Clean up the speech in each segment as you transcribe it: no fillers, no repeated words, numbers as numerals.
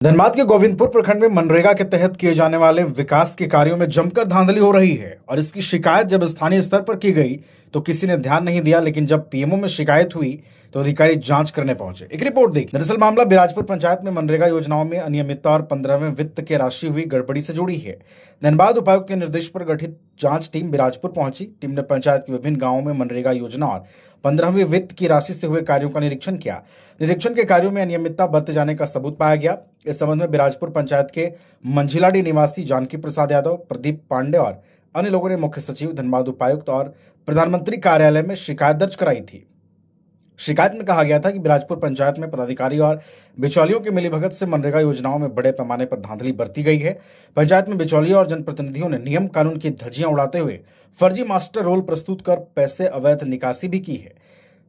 धनबाद के गोविंदपुर प्रखंड में मनरेगा के तहत किए जाने वाले विकास के कार्यों में जमकर धांधली हो रही है और इसकी शिकायत जब स्थानीय स्तर पर की गई तो किसी ने ध्यान नहीं दिया, लेकिन जब पीएमओ में शिकायत हुई तो अधिकारी जांच करने पहुंचे। एक रिपोर्ट देखिए। दरअसल मामला बिराजपुर पंचायत में मनरेगा योजनाओं में अनियमितता और 15वें वित्त के राशि हुई गड़बड़ी से जुड़ी है। धनबाद उपायुक्त के निर्देश पर गठित जांच टीम बिराजपुर पहुंची। टीम ने पंचायत के विभिन्न गांवों में मनरेगा योजना और 15वें वित्त की राशि से हुए कार्यों का निरीक्षण किया। निरीक्षण के कार्यों में अनियमितता बरते जाने का सबूत पाया गया। इस संबंध में बिराजपुर पंचायत के मंझिलाडी निवासी जानकी प्रसाद यादव, प्रदीप पांडे और अन्य लोगों ने मुख्य सचिव, धनबाद उपायुक्त और प्रधानमंत्री कार्यालय में शिकायत दर्ज कराई थी। शिकायत में कहा गया था कि बिराजपुर पंचायत में पदाधिकारी और बिचौलियों की मिलीभगत से मनरेगा योजनाओं में बड़े पैमाने पर धांधली बरती गई है। पंचायत में बिचौलियों और जनप्रतिनिधियों ने नियम कानून की धज्जियां उड़ाते हुए फर्जी मास्टर रोल प्रस्तुत कर पैसे अवैध निकासी भी की है।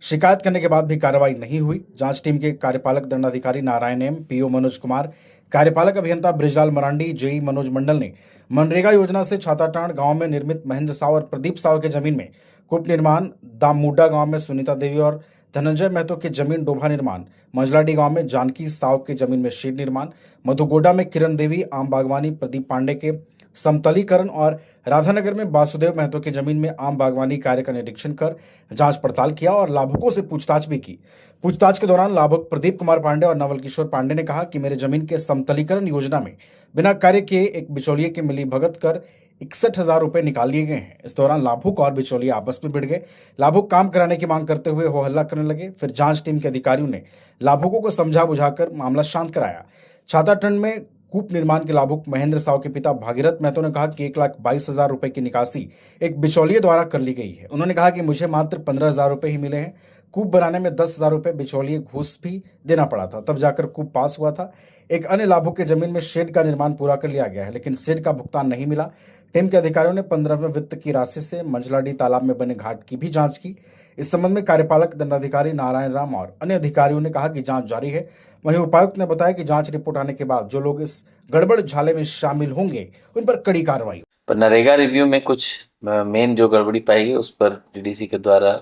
शिकायत करने के बाद भी कार्रवाई नहीं हुई। जांच टीम के कार्यपालक दंडाधिकारी नारायण एम, पीओ मनोज कुमार, कार्यपालक अभियंता ब्रिजलाल मरांडी, जेई मनोज मंडल ने मनरेगा योजना से छाताटांड गांव में निर्मित महेंद्र साव और प्रदीप साव के जमीन में कूप निर्माण, दामूडा गांव में सुनीता देवी और धनंजय महतो की जमीन डोभा निर्माण, मंझलाडी गांव में जानकी साव की जमीन में शेड निर्माण, मधुगोडा में किरण देवी आम बागवानी, प्रदीप पांडे के समतलीकरण और राधानगर में वासुदेव महतो की जमीन में आम बागवानी कार्य का निरीक्षण कर जांच पड़ताल किया और लाभुकों से पूछताछ भी की। पूछताछ के दौरान लाभुक प्रदीप कुमार पांडे और नवल किशोर पांडे ने कहा कि मेरे जमीन के समतलीकरण योजना में बिना कार्य किए एक बिचौलिए की मिलीभगत कर 61,000 रुपए निकाल लिए गए हैं। इस दौरान लाभुक और बिचौलिए आपस में भिड़ गए। लाभुक काम कराने की मांग करते हुए हो हल्ला करने लगे। फिर जांच टीम के अधिकारियों ने लाभुकों को समझा बुझाकर मामला शांत कराया। छाताटंड में कूप निर्माण के लाभुक महेंद्र साव के पिता भागीरथ महतो ने कहा कि 1,22,000 रुपए की निकासी एक बिचौलिए द्वारा कर ली गई है। उन्होंने कहा कि मुझे मात्र 15,000 रुपए ही मिले हैं। कूप बनाने में 10,000 रुपए बिचौलिए घूस भी देना पड़ा था, तब जाकर कूप पास हुआ था। एक अन्य लाभुक की जमीन में शेड का निर्माण पूरा कर लिया गया है, लेकिन शेड का भुगतान नहीं मिला। टीम के अधिकारियों ने 15वें वित्त की राशि से मंझलाडी तालाब में बने घाट की भी जांच की। इस संबंध में कार्यपालक दंडाधिकारी नारायण राम और अन्य अधिकारियों ने कहा कि जांच जारी है। वहीं उपायुक्त ने बताया कि जांच रिपोर्ट आने के बाद जो लोग इस गड़बड़ झाले में शामिल होंगे उन पर कड़ी कार्रवाई। पर नरेगा रिव्यू में कुछ मेन जो गड़बड़ी पाई गई उस पर डीडीसी के द्वारा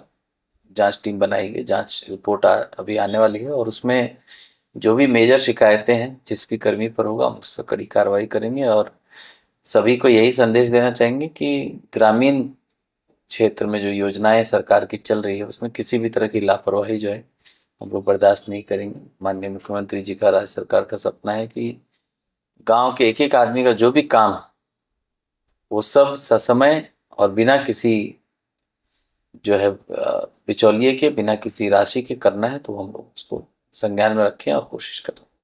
जांच टीम बनाई गई। जांच रिपोर्ट अभी आने वाली है और उसमें जो भी मेजर शिकायतें हैं जिस भी कर्मी पर होगा हम उस पर कड़ी कार्रवाई करेंगे। और सभी को यही संदेश देना चाहेंगे कि ग्रामीण क्षेत्र में जो योजनाएं सरकार की चल रही है उसमें किसी भी तरह की लापरवाही जो है हम लोग बर्दाश्त नहीं करेंगे। माननीय मुख्यमंत्री जी का, राज्य सरकार का सपना है कि गांव के एक एक आदमी का जो भी काम है वो सब ससमय और बिना किसी जो है बिचौलिए के, बिना किसी राशि के करना है। तो हम लोग उसको संज्ञान में रखें और कोशिश करें।